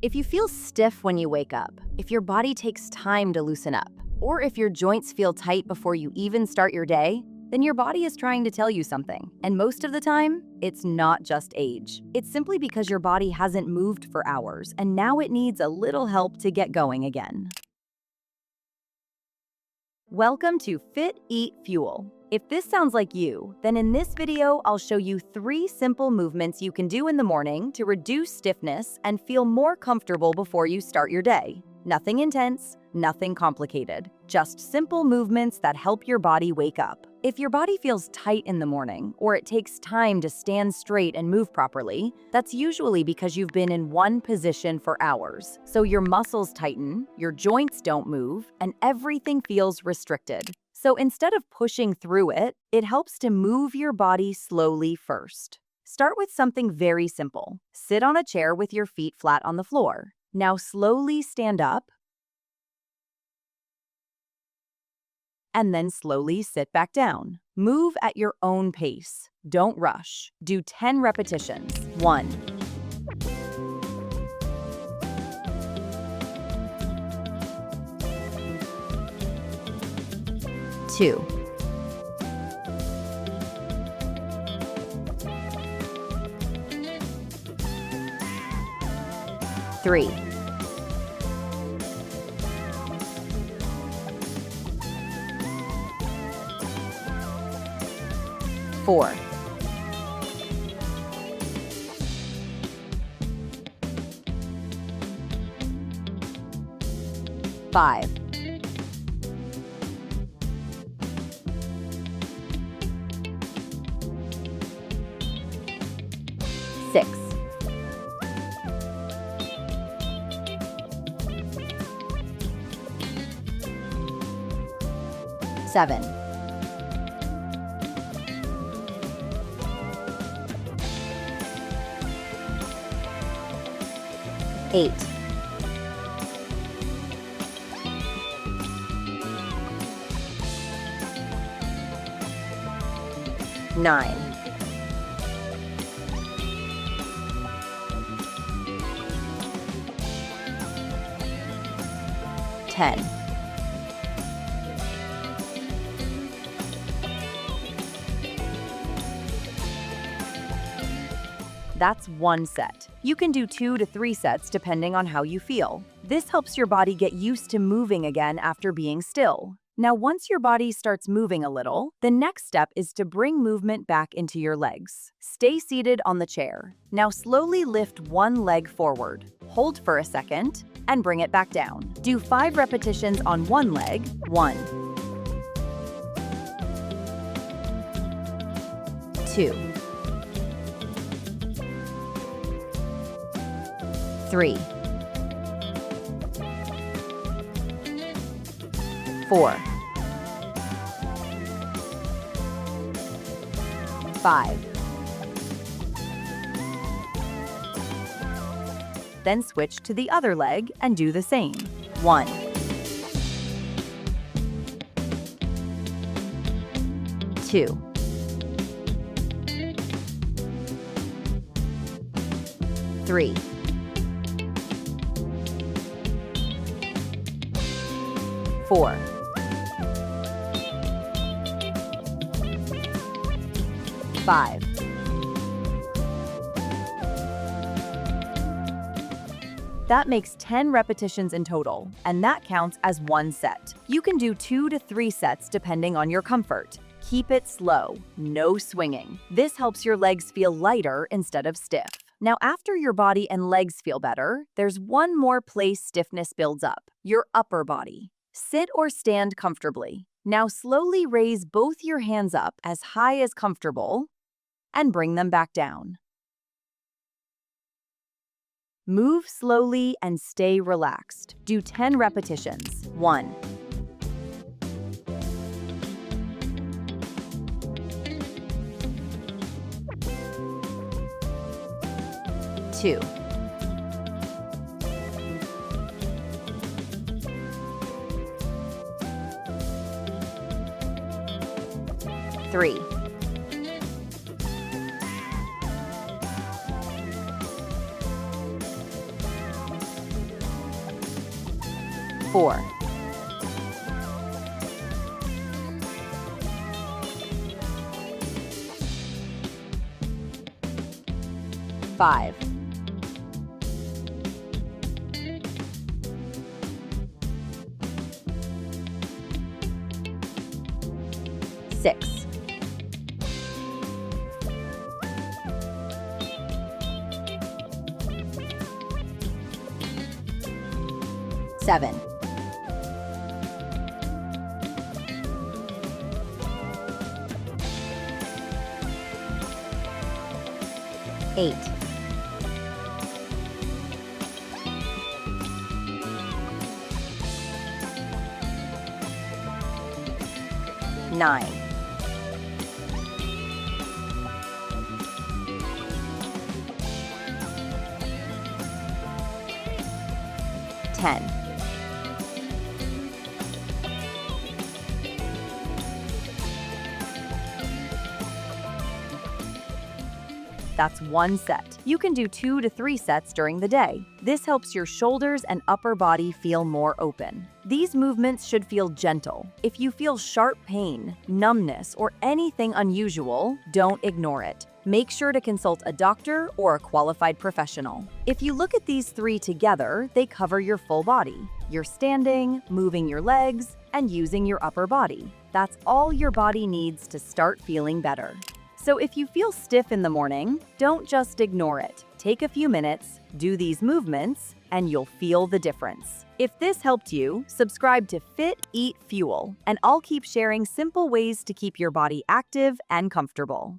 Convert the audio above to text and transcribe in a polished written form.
If you feel stiff when you wake up, if your body takes time to loosen up, or if your joints feel tight before you even start your day, then your body is trying to tell you something. And most of the time, it's not just age. It's simply because your body hasn't moved for hours, and now it needs a little help to get going again. Welcome to Fit, Eat, Fuel. If this sounds like you, then in this video, I'll show you 3 simple movements you can do in the morning to reduce stiffness and feel more comfortable before you start your day. Nothing intense, nothing complicated, just simple movements that help your body wake up. If your body feels tight in the morning, or it takes time to stand straight and move properly, that's usually because you've been in one position for hours. So your muscles tighten, your joints don't move, and everything feels restricted. So instead of pushing through it, it helps to move your body slowly first. Start with something very simple. Sit on a chair with your feet flat on the floor. Now slowly stand up, and then slowly sit back down. Move at your own pace. Don't rush. Do 10 repetitions. 1, 2, 3, 4, 5, 6, 7, 8, 9, 10. That's 1 set. You can do 2 to 3 sets depending on how you feel. This helps your body get used to moving again after being still. Now, once your body starts moving a little, the next step is to bring movement back into your legs. Stay seated on the chair. Now slowly lift one leg forward. Hold for a second and bring it back down. Do 5 repetitions on one leg. 1, 2, 3, 4, 5. Then switch to the other leg and do the same. 1, 2, 3, 4, 5. That makes 10 repetitions in total, and that counts as 1 set. You can do 2 to 3 sets depending on your comfort. Keep it slow, no swinging. This helps your legs feel lighter instead of stiff. Now, after your body and legs feel better, there's one more place stiffness builds up: your upper body. Sit or stand comfortably. Now slowly raise both your hands up as high as comfortable and bring them back down. Move slowly and stay relaxed. Do 10 repetitions. 1, 2, 3, 4, 4, 5, 6, 7, 8, 9, 10. That's one set. You can do 2 to 3 sets during the day. This helps your shoulders and upper body feel more open. These movements should feel gentle. If you feel sharp pain, numbness, or anything unusual, don't ignore it. Make sure to consult a doctor or a qualified professional. If you look at these 3 together, they cover your full body. You're standing, moving your legs, and using your upper body. That's all your body needs to start feeling better. So if you feel stiff in the morning, don't just ignore it. Take a few minutes, do these movements, and you'll feel the difference. If this helped you, subscribe to Fit, Eat, Fuel, and I'll keep sharing simple ways to keep your body active and comfortable.